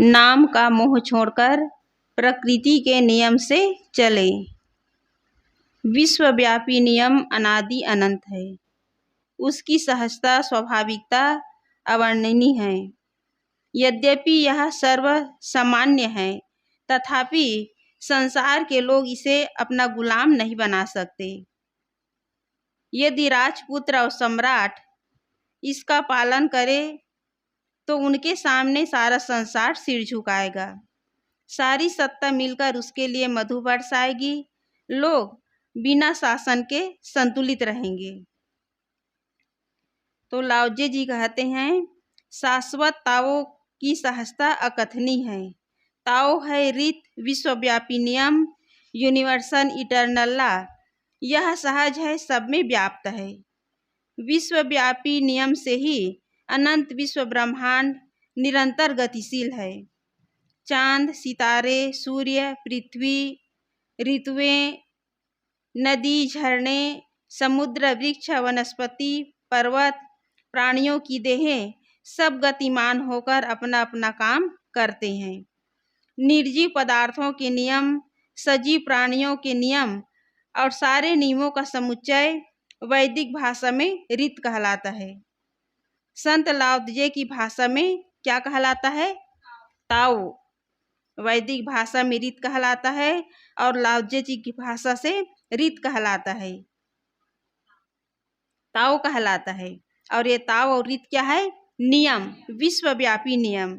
नाम का मोह छोड़कर प्रकृति के नियम से चले। विश्वव्यापी नियम अनादि अनंत है। उसकी सहजता स्वाभाविकता अवर्णनीय है। यद्यपि यह सर्व सामान्य है, तथापि संसार के लोग इसे अपना गुलाम नहीं बना सकते। यदि राजपुत्र और सम्राट इसका पालन करे तो उनके सामने सारा संसार सिर झुकाएगा। सारी सत्ता मिलकर उसके लिए मधु बरसाएगी। लोग बिना शासन के संतुलित रहेंगे। तो लाओजे जी कहते हैं, शाश्वत ताओ की सहजता अकथनीय है। ताओ है रीत, विश्वव्यापी नियम, यूनिवर्सल इटर्नल लॉ। यह सहज है, सब में व्याप्त है। विश्वव्यापी नियम से ही अनंत विश्व ब्रह्मांड निरंतर गतिशील है। चांद, सितारे, सूर्य, पृथ्वी, ऋतुएं, नदी, झरने, समुद्र, वृक्ष, वनस्पति, पर्वत, प्राणियों की देहें सब गतिमान होकर अपना अपना काम करते हैं। निर्जीव पदार्थों के नियम, सजीव प्राणियों के नियम और सारे नियमों का समुच्चय वैदिक भाषा में रीत कहलाता है। संत लाओत्जे की भाषा में क्या कहलाता है? ताओ। वैदिक भाषा में रीत कहलाता है और लाओत्जे जी की भाषा से रीत कहलाता है, ताओ कहलाता है। और ये ताओ और रीत क्या है? नियम, विश्वव्यापी नियम।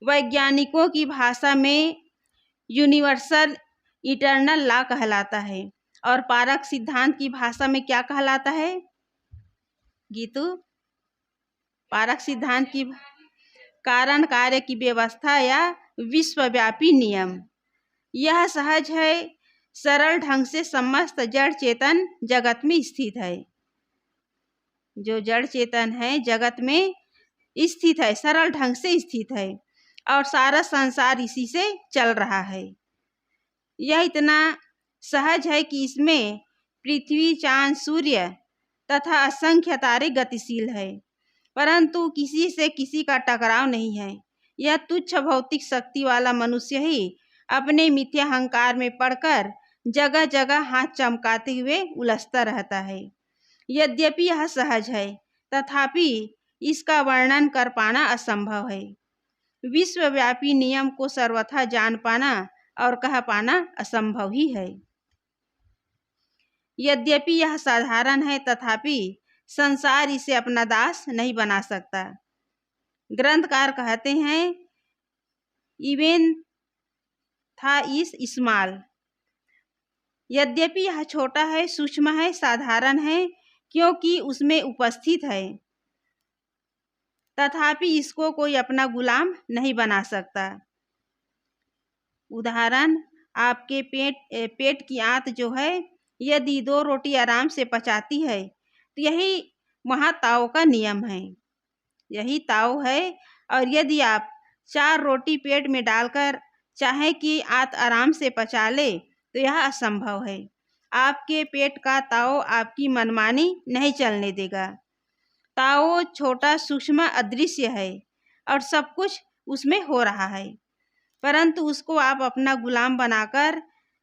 वैज्ञानिकों की भाषा में यूनिवर्सल इटर्नल लॉ कहलाता है और पारक सिद्धांत की भाषा में क्या कहलाता है? गीतू, पारक सिद्धांत की कारण कार्य की व्यवस्था या विश्वव्यापी नियम। यह सहज है, सरल ढंग से समस्त जड़ चेतन जगत में स्थित है। जो जड़ चेतन है जगत में स्थित है, सरल ढंग से स्थित है और सारा संसार इसी से चल रहा है। यह इतना सहज है कि इसमें पृथ्वी, चांद, सूर्य तथा असंख्य तारे गतिशील है, परंतु किसी से किसी का टकराव नहीं है। यह तुच्छ भौतिक शक्ति वाला मनुष्य ही अपने मिथ्या अहंकार में पड़कर जगह जगह हाथ चमकाते हुए उलझता रहता है। यद्यपि यह सहज है, तथापि इसका वर्णन कर पाना असंभव है। विश्वव्यापी नियम को सर्वथा जान पाना और कह पाना असंभव ही है। यद्यपि यह साधारण है, तथापि संसार इसे अपना दास नहीं बना सकता। ग्रंथकार कहते हैं, इवेन था इस स्मॉल। यद्यपि यह छोटा है, सूक्ष्म है, साधारण है, क्योंकि उसमें उपस्थित है, तथापि इसको कोई अपना गुलाम नहीं बना सकता। उदाहरण, आपके पेट की आंत जो है, यदि 2 रोटी आराम से पचाती है तो यही वहाँ ताओ का नियम है, यही ताओ है। और यदि आप 4 रोटी पेट में डालकर चाहे कि आंत आराम से पचा ले तो यह असंभव है। आपके पेट का ताओ आपकी मनमानी नहीं चलने देगा। ताओ छोटा, सूक्ष्म, अदृश्य है और सब कुछ उसमें हो रहा है, परंतु उसको आप अपना गुलाम बनाकर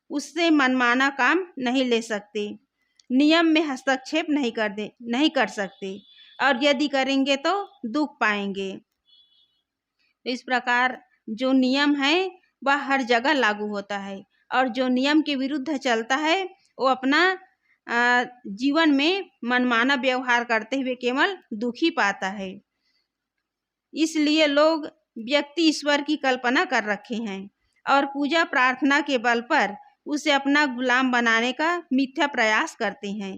उससे मनमाना काम नहीं ले सकते, नियम में हस्तक्षेप नहीं कर सकते, और यदि करेंगे तो दुख पाएंगे। इस प्रकार जो नियम है वह हर जगह लागू होता है और जो नियम के विरुद्ध चलता है वो अपना जीवन में मनमाना व्यवहार करते हुए केवल दुख ही पाता है। इसलिए लोग व्यक्ति ईश्वर की कल्पना कर रखे हैं और पूजा प्रार्थना के बल पर उसे अपना गुलाम बनाने का मिथ्या प्रयास करते हैं।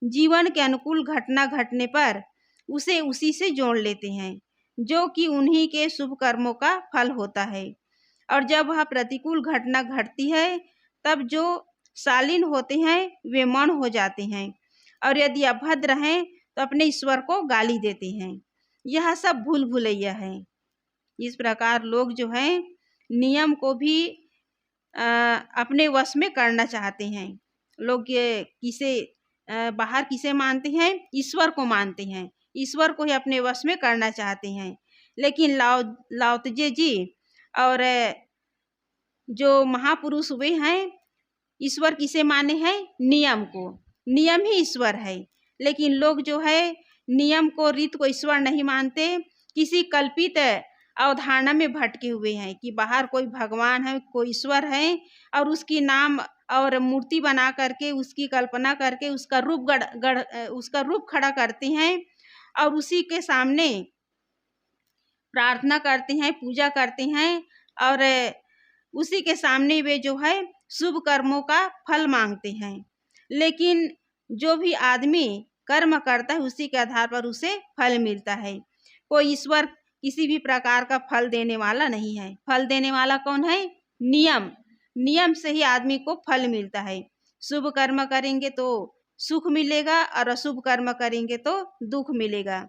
जीवन के अनुकूल घटना घटने पर उसे उसी से जोड़ लेते हैं जो कि उन्हीं के शुभ कर्मों का फल होता है, और जब वह प्रतिकूल घटना घटती है तब जो शालीन होते हैं वे मौन हो जाते हैं, और यदि अभद्र हैं तो अपने ईश्वर को गाली देते हैं। यह सब भूल भुलैया है। इस प्रकार लोग जो हैं नियम को भी अपने वश में करना चाहते हैं। लोग बाहर किसे मानते हैं? ईश्वर को मानते हैं, ईश्वर को ही अपने वश में करना चाहते हैं। लेकिन लाओत्जे जी और जो महापुरुष हुए हैं, ईश्वर किसे माने हैं? नियम को। नियम ही ईश्वर है। लेकिन लोग जो है नियम को, रीत को ईश्वर नहीं मानते, किसी कल्पित अवधारणा में भटके हुए हैं कि बाहर कोई भगवान है, कोई ईश्वर है, और उसकी नाम और मूर्ति बना करके, उसकी कल्पना करके उसका रूप खड़ा करते हैं और उसी के सामने प्रार्थना करते हैं, पूजा करते हैं और उसी के सामने वे जो है शुभ कर्मों का फल मांगते हैं। लेकिन जो भी आदमी कर्म करता है उसी के आधार पर उसे फल मिलता है। कोई ईश्वर किसी भी प्रकार का फल देने वाला नहीं है। फल देने वाला कौन है? नियम। नियम से ही आदमी को फल मिलता है। शुभ कर्म करेंगे तो सुख मिलेगा और अशुभ कर्म करेंगे तो दुख मिलेगा।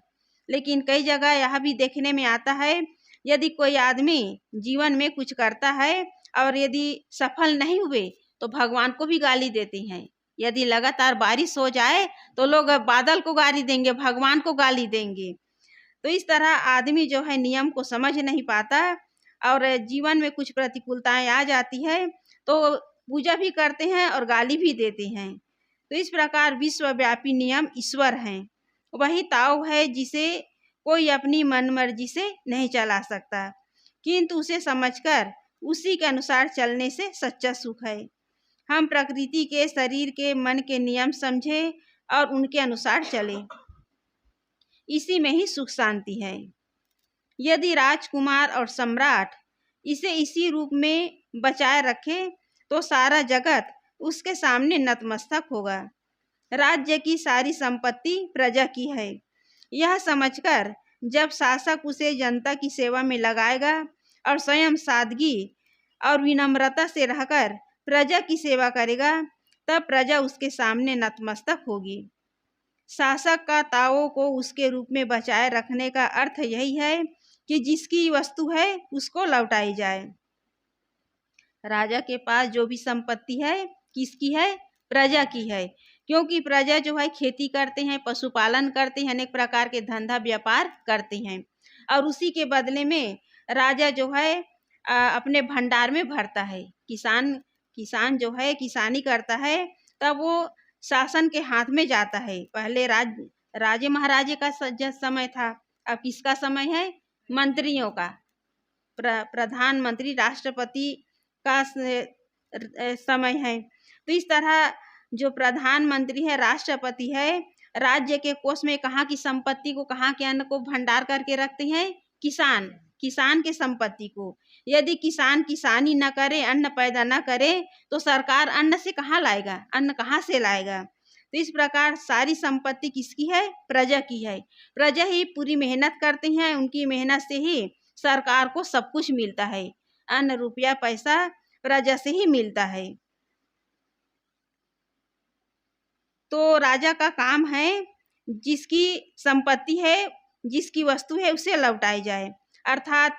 लेकिन कई जगह यह भी देखने में आता है, यदि कोई आदमी जीवन में कुछ करता है और यदि सफल नहीं हुए तो भगवान को भी गाली देते हैं। यदि लगातार बारिश हो जाए तो लोग बादल को गाली देंगे, भगवान को गाली देंगे। तो इस तरह आदमी जो है नियम को समझ नहीं पाता और जीवन में कुछ प्रतिकूलताएं आ जाती है तो पूजा भी करते हैं और गाली भी देते हैं। तो इस प्रकार विश्वव्यापी नियम ईश्वर हैं। वही ताव है जिसे कोई अपनी मनमर्जी से नहीं चला सकता, किंतु उसे समझकर उसी के अनुसार चलने से सच्चा सुख है। हम प्रकृति के, शरीर के, मन के नियम समझें और उनके अनुसार चलें, इसी में ही सुख शांति है। यदि राजकुमार और सम्राट इसे इसी रूप में बचाए रखे तो सारा जगत उसके सामने नतमस्तक होगा। राज्य की सारी संपत्ति प्रजा की है, यह समझकर जब शासक उसे जनता की सेवा में लगाएगा और स्वयं सादगी और विनम्रता से रहकर प्रजा की सेवा करेगा, तब प्रजा उसके सामने नतमस्तक होगी। शासक का ताओ को उसके रूप में बचाए रखने का अर्थ यही है कि जिसकी वस्तु है उसको लौटाई जाए। राजा के पास जो भी संपत्ति है किसकी है? प्रजा की है, क्योंकि प्रजा जो है खेती करते हैं, पशुपालन करते हैं, अनेक प्रकार के धंधा व्यापार करते हैं और उसी के बदले में राजा जो है अपने भंडार में भरता है। किसान जो है किसानी करता है तब वो शासन के हाथ में जाता है। पहले राजे महाराजे का समय था, अब किसका समय है? मंत्रियों का। प्रधानमंत्री, राष्ट्रपति का समय है। तो इस तरह जो प्रधानमंत्री है, राष्ट्रपति है, राज्य के कोष में कहाँ की संपत्ति को, कहाँ के अन्न को भंडार करके रखते हैं? किसान के संपत्ति को। यदि किसान किसानी न करे, अन्न पैदा न करे तो सरकार अन्न से कहाँ लाएगा? अन्न कहाँ से लाएगा? तो इस प्रकार सारी संपत्ति किसकी है? प्रजा की है। प्रजा ही पूरी मेहनत करते हैं, उनकी मेहनत से ही सरकार को सब कुछ मिलता है। अन्न, रुपया, पैसा प्रजा से ही मिलता है। तो राजा का काम है जिसकी संपत्ति है, जिसकी वस्तु है उसे लौटाई जाए, अर्थात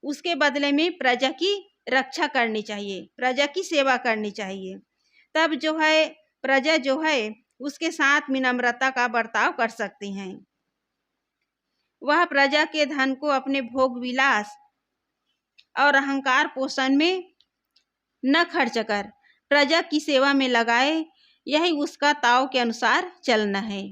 उसके बदले में प्रजा की रक्षा करनी चाहिए, प्रजा की सेवा करनी चाहिए। तब जो है प्रजा जो है उसके साथ विनम्रता का बर्ताव कर सकते हैं। वह प्रजा के धन को अपने भोग विलास और अहंकार पोषण में न खर्च कर प्रजा की सेवा में लगाए, यही उसका ताव के अनुसार चलना है।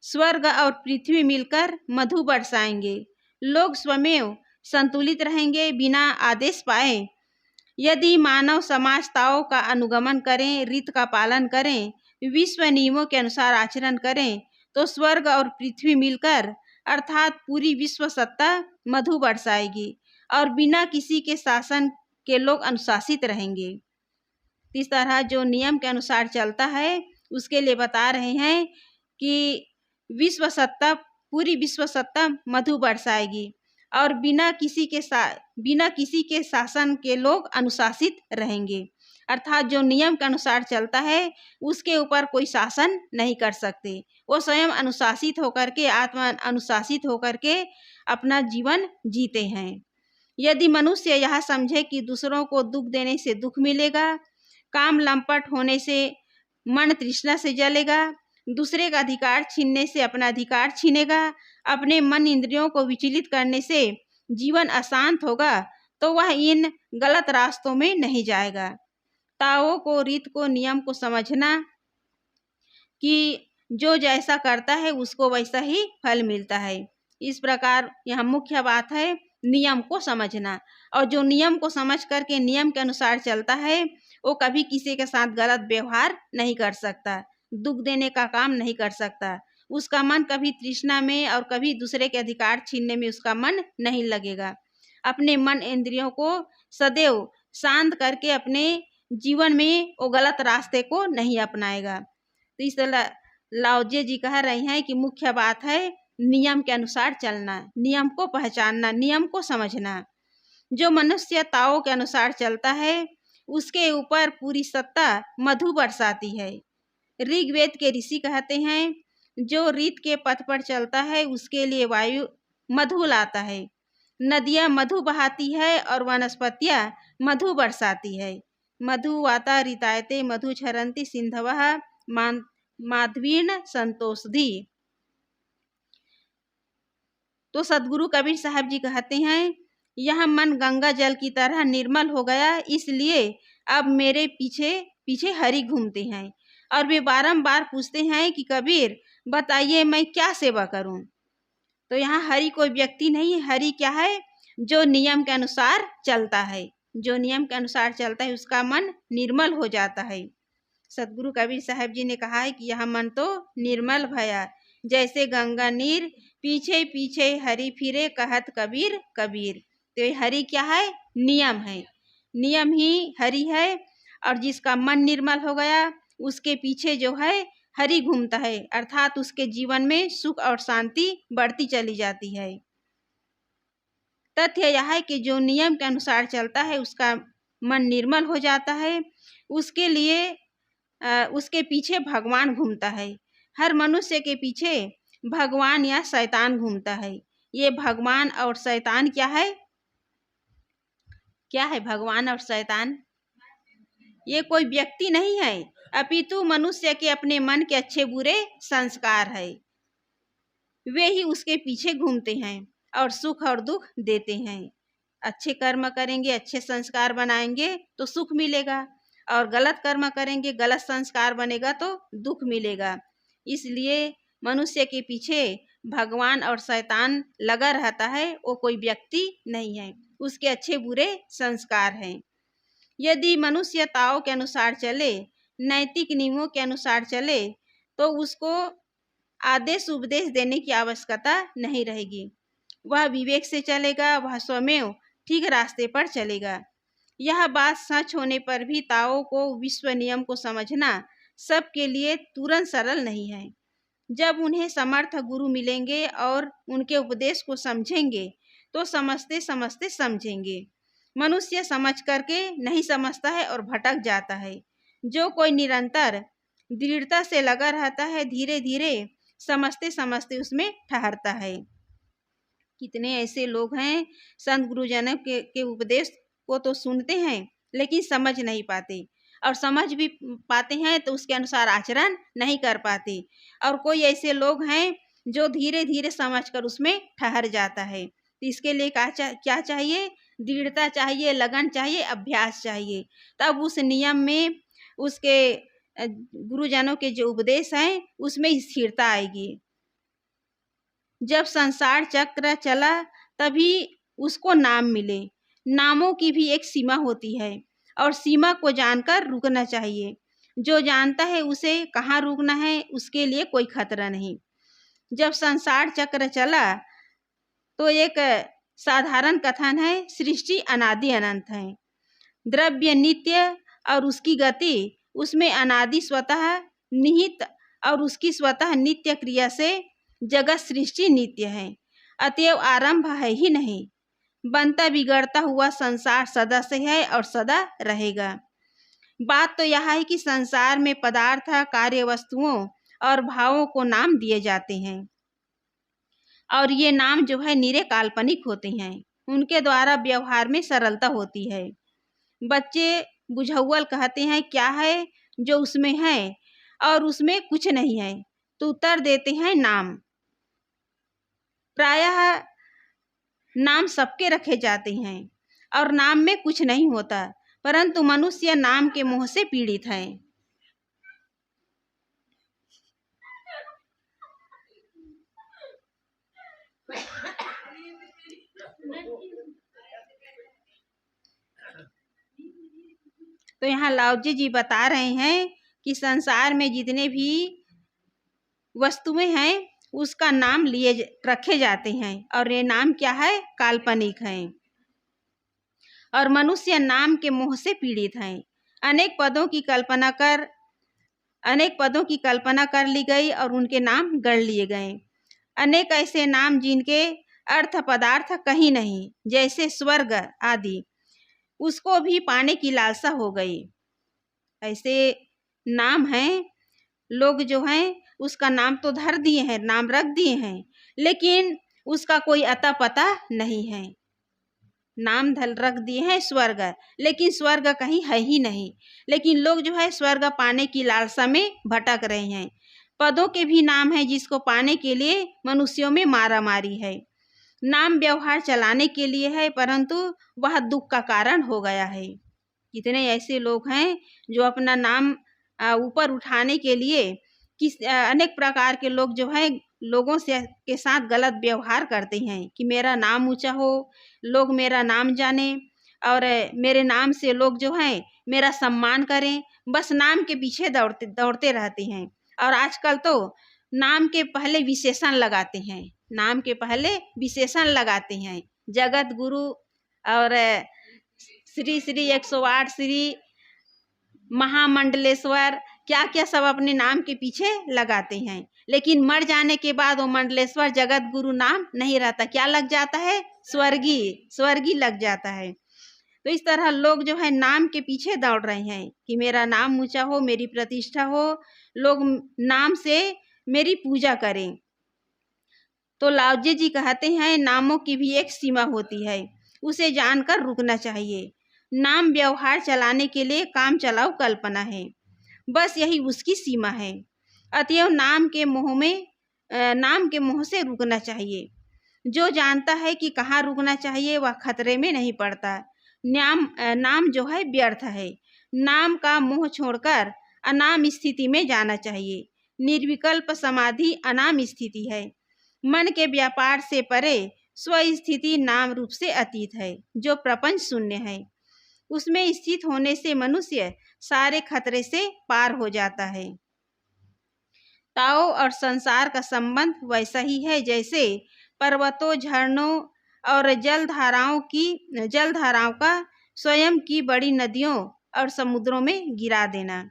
स्वर्ग और पृथ्वी मिलकर मधु बरसाएंगे, लोग स्वमेव संतुलित रहेंगे बिना आदेश पाए। यदि मानव समाज ताव का अनुगमन करें, रीत का पालन करें, विश्व नियमों के अनुसार आचरण करें, तो स्वर्ग और पृथ्वी मिलकर अर्थात पूरी विश्व सत्ता मधु बरसाएगी और बिना किसी के शासन के लोग अनुशासित रहेंगे। इस तरह जो नियम के अनुसार चलता है उसके लिए बता रहे हैं कि पूरी विश्व सत्ता मधु बरसाएगी और बिना किसी के शासन के लोग अनुशासित रहेंगे। अर्थात जो नियम के अनुसार चलता है उसके ऊपर कोई शासन नहीं कर सकते, वो स्वयं अनुशासित होकर के, आत्मा अनुशासित होकर के अपना जीवन जीते हैं। यदि मनुष्य यह समझे कि दूसरों को दुख देने से दुख मिलेगा, काम लंपट होने से मन तृष्णा से जलेगा, दूसरे का अधिकार छीनने से अपना अधिकार छीनेगा, अपने मन इंद्रियों को विचलित करने से जीवन अशांत होगा तो वह इन गलत रास्तों में नहीं जाएगा। ताओ को, रीत को, नियम को समझना कि जो जैसा करता है उसको वैसा ही फल मिलता है। इस प्रकार यहाँ मुख्य बात है नियम को समझना, और जो नियम को समझ करके नियम के अनुसार चलता है वो कभी किसी के साथ गलत व्यवहार नहीं कर सकता, दुख देने का काम नहीं कर सकता। उसका मन कभी तृष्णा में और कभी दूसरे के अधिकार छीनने में उसका मन नहीं लगेगा। अपने मन इंद्रियों को सदैव शांत करके अपने जीवन में वो गलत रास्ते को नहीं अपनाएगा। तो इस लाओजे जी कह रहे हैं कि मुख्य बात है नियम के अनुसार चलना, नियम को पहचानना, नियम को समझना। जो मनुष्य ताओ के अनुसार चलता है उसके ऊपर पूरी सत्ता मधु बरसाती है। ऋग्वेद के ऋषि कहते हैं जो रीत के पथ पर चलता है उसके लिए वायु मधु लाता है, नदियां मधु बहाती है और वनस्पतियां मधु बरसाती है। मधु वाता ऋतायते मधु क्षरन्ति सिंधवः माधवीन संतोषधि। तो सदगुरु कबीर साहब जी कहते हैं यह मन गंगा जल की तरह निर्मल हो गया, इसलिए अब मेरे पीछे पीछे हरि घूमते हैं और वे बारंबार पूछते हैं कि कबीर बताइए मैं क्या सेवा करूं। तो यहाँ हरि कोई व्यक्ति नहीं है, हरि क्या है? जो नियम के अनुसार चलता है। जो नियम के अनुसार चलता है उसका मन निर्मल हो जाता है। सदगुरु कबीर साहब जी ने कहा है कि यह मन तो निर्मल भया, जैसे गंगा नीर पीछे पीछे हरि फिरे कहत कबीर कबीर। तो ये हरि क्या है? नियम है, नियम ही हरि है। और जिसका मन निर्मल हो गया उसके पीछे जो है हरि घूमता है, अर्थात उसके जीवन में सुख और शांति बढ़ती चली जाती है। तथ्य यह है कि जो नियम के अनुसार चलता है उसका मन निर्मल हो जाता है, उसके लिए उसके पीछे भगवान घूमता है। हर मनुष्य के पीछे भगवान या शैतान घूमता है। ये भगवान और शैतान क्या है? क्या है भगवान और शैतान? ये कोई व्यक्ति नहीं है, अपितु मनुष्य के अपने मन के अच्छे बुरे संस्कार है। वे ही उसके पीछे घूमते हैं और सुख और दुख देते हैं। अच्छे कर्म करेंगे, अच्छे संस्कार बनाएंगे तो सुख मिलेगा, और गलत कर्म करेंगे, गलत संस्कार बनेगा तो दुख मिलेगा। इसलिए मनुष्य के पीछे भगवान और शैतान लगा रहता है, वो कोई व्यक्ति नहीं है, उसके अच्छे बुरे संस्कार हैं। यदि मनुष्य ताओ के अनुसार चले, नैतिक नियमों के अनुसार चले, तो उसको आदेश उपदेश देने की आवश्यकता नहीं रहेगी। वह विवेक से चलेगा, वह स्वयं ठीक रास्ते पर चलेगा। यह बात सच होने पर भी ताओ को, विश्व नियम को समझना सबके लिए तुरंत सरल नहीं है। जब उन्हें समर्थ गुरु मिलेंगे और उनके उपदेश को समझेंगे तो समझते समझते समझेंगे। मनुष्य समझ करके नहीं समझता है और भटक जाता है। जो कोई निरंतर दृढ़ता से लगा रहता है धीरे धीरे समझते समझते उसमें ठहरता है। कितने ऐसे लोग हैं संत गुरुजनों के उपदेश को तो सुनते हैं लेकिन समझ नहीं पाते, और समझ भी पाते हैं तो उसके अनुसार आचरण नहीं कर पाते। और कोई ऐसे लोग हैं जो धीरे धीरे समझकर उसमें ठहर जाता है। तो इसके लिए क्या चाहिए? दृढ़ता चाहिए, लगन चाहिए, अभ्यास चाहिए। तब उस नियम में उसके गुरुजनों के जो उपदेश हैं उसमें स्थिरता आएगी। जब संसार चक्र चला तभी उसको नाम मिले। नामों की भी एक सीमा होती है और सीमा को जानकर रुकना चाहिए। जो जानता है उसे कहाँ रुकना है उसके लिए कोई खतरा नहीं। जब संसार चक्र चला तो एक साधारण कथन है, सृष्टि अनादि अनंत है। द्रव्य नित्य और उसकी गति उसमें अनादि स्वतः निहित और उसकी स्वतः नित्य क्रिया से जगत सृष्टि नित्य है, अतएव आरंभ है ही नहीं। बनता बिगड़ता हुआ संसार सदा से है और सदा रहेगा। बात तो यह है कि संसार में पदार्थ, कार्य वस्तुओं और भावों को नाम दिए जाते हैं, और ये नाम जो है निरे काल्पनिक होते हैं। उनके द्वारा व्यवहार में सरलता होती है। बच्चे बुझौल कहते हैं क्या है जो उसमें है और उसमें कुछ नहीं है, तो उत्तर देते हैं नाम। प्रायः नाम सबके रखे जाते हैं और नाम में कुछ नहीं होता, परंतु मनुष्य नाम के मोह से पीड़ित है। तो यहाँ लाओजी जी बता रहे हैं कि संसार में जितने भी वस्तुएं हैं उसका नाम रखे जाते हैं और ये नाम क्या है, काल्पनिक है और मनुष्य नाम के मोह से पीड़ित है। अनेक पदों की कल्पना कर ली गई और उनके नाम गढ़ लिए गए। अनेक ऐसे नाम जिनके अर्थ पदार्थ कहीं नहीं, जैसे स्वर्ग आदि, उसको भी पाने की लालसा हो गई। ऐसे नाम हैं, लोग जो हैं उसका नाम तो धर दिए हैं, नाम रख दिए हैं, लेकिन उसका कोई अता पता नहीं है। नाम धल रख दिए हैं स्वर्ग, लेकिन स्वर्ग कहीं है ही नहीं। लेकिन लोग जो है स्वर्ग पाने की लालसा में भटक रहे हैं। पदों के भी नाम है जिसको पाने के लिए मनुष्यों में मारा मारी है। नाम व्यवहार चलाने के लिए है, परंतु वह दुख का कारण हो गया है। कितने ऐसे लोग हैं जो अपना नाम ऊपर उठाने के लिए अनेक प्रकार के लोग जो है लोगों से के साथ गलत व्यवहार करते हैं कि मेरा नाम ऊंचा हो, लोग मेरा नाम जाने और मेरे नाम से लोग जो हैं मेरा सम्मान करें। बस नाम के पीछे दौड़ते रहते हैं। और आजकल तो नाम के पहले विशेषण लगाते हैं, नाम के पहले विशेषण लगाते हैं। जगत गुरु और श्री श्री 108 श्री महामंडलेश्वर, क्या क्या सब अपने नाम के पीछे लगाते हैं। लेकिन मर जाने के बाद वो मंडलेश्वर जगत गुरु नाम नहीं रहता, क्या लग जाता है, स्वर्गी लग जाता है। तो इस तरह लोग जो है नाम के पीछे दौड़ रहे हैं कि मेरा नाम ऊंचा हो, मेरी प्रतिष्ठा हो, लोग नाम से मेरी पूजा करें। तो लाओजी जी कहते हैं नामों की भी एक सीमा होती है, उसे जानकर रुकना चाहिए। नाम व्यवहार चलाने के लिए काम चलाऊ कल्पना है, बस यही उसकी सीमा है। अतएव नाम के मोह से रुकना चाहिए। जो जानता है कि कहाँ रुकना चाहिए वह खतरे में नहीं पड़ता। नाम जो है व्यर्थ है। नाम का मोह छोड़कर अनाम स्थिति में जाना चाहिए। निर्विकल्प समाधि अनाम स्थिति है। मन के व्यापार से परे स्वस्थिति नाम रूप से अतीत है, जो प्रपंच शून्य है। उसमें स्थित होने से मनुष्य सारे खतरे से पार हो जाता है। ताओ और संसार का संबंध वैसा ही है जैसे पर्वतों, झरनों और जलधाराओं का स्वयं की बड़ी नदियों और समुद्रों में गिरा देना।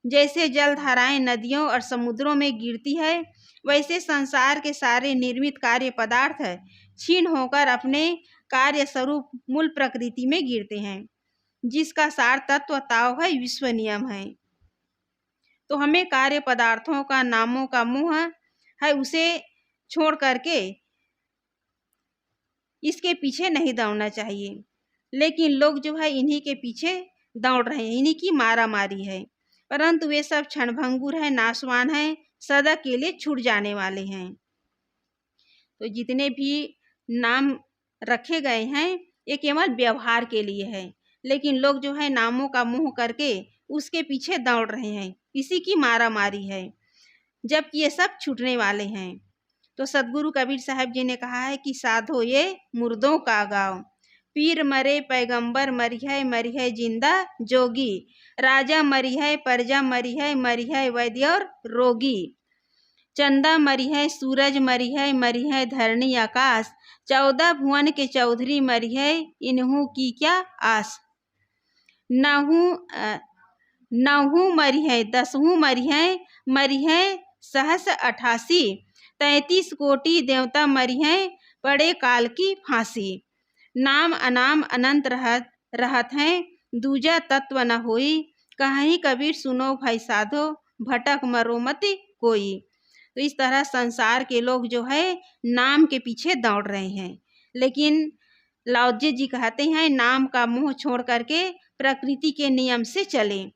जैसे जलधाराएं नदियों और समुद्रों में गिरती है, वैसे संसार के सारे निर्मित कार्य पदार्थ क्षीण होकर अपने कार्य स्वरूप मूल प्रकृति में गिरते हैं, जिसका सार तत्व ताओ है, विश्व नियम है। तो हमें कार्य पदार्थों का, नामों का मोह है, उसे छोड़ करके इसके पीछे नहीं दौड़ना चाहिए। लेकिन लोग जो है इन्हीं के पीछे दौड़ रहे हैं, इन्हीं की मारा मारी है, परंतु वे सब क्षणभंगुर है, नाशवान है, सदा के लिए छूट जाने वाले हैं। तो जितने भी नाम रखे गए हैं ये केवल व्यवहार के लिए है, लेकिन लोग जो है नामों का मोह करके उसके पीछे दौड़ रहे हैं, इसी की मारा मारी है, जबकि ये सब छूटने वाले हैं। तो सदगुरु कबीर साहब जी ने कहा है कि साधो ये मुर्दों का गाँव, पीर मरे पैगंबर मरी है जिंदा जोगी, राजा मरी है प्रजा मरी है वैद्य और रोगी, चंदा मरी है सूरज मरी है धरणी आकाश, 14 भुवन के चौधरी मरी है इन्हू की क्या आस, नहू मरी है 10 मरी है सहस 88, 33 कोटि देवता मरी है पड़े काल की फांसी, नाम अनाम अनंत रहत हैं दूजा तत्व न होई, कहीं कबीर सुनो भाई साधो भटक मरो मत कोई। तो इस तरह संसार के लोग जो है नाम के पीछे दौड़ रहे हैं, लेकिन लाओजी जी कहते हैं नाम का मोह छोड़ करके प्रकृति के नियम से चलें,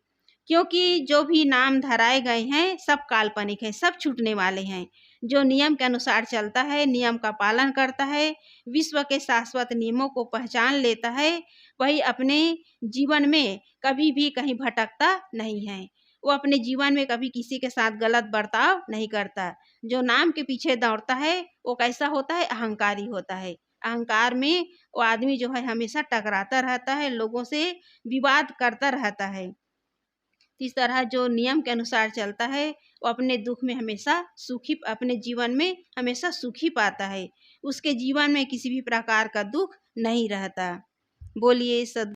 क्योंकि जो भी नाम धराए गए हैं सब काल्पनिक है, सब छूटने वाले हैं। जो नियम के अनुसार चलता है, नियम का पालन करता है, विश्व के शाश्वत नियमों को पहचान लेता है, वही अपने जीवन में कभी भी कहीं भटकता नहीं है। वो अपने जीवन में कभी किसी के साथ गलत बर्ताव नहीं करता। जो नाम के पीछे दौड़ता है वो कैसा होता है? अहंकारी होता है। अहंकार में वो आदमी जो है हमेशा टकराता रहता है, लोगों से विवाद करता रहता है। इस तरह जो नियम के अनुसार चलता है वो अपने दुख में हमेशा सुखी, अपने जीवन में हमेशा सुखी पाता है। उसके जीवन में किसी भी प्रकार का दुख नहीं रहता। बोलिए सद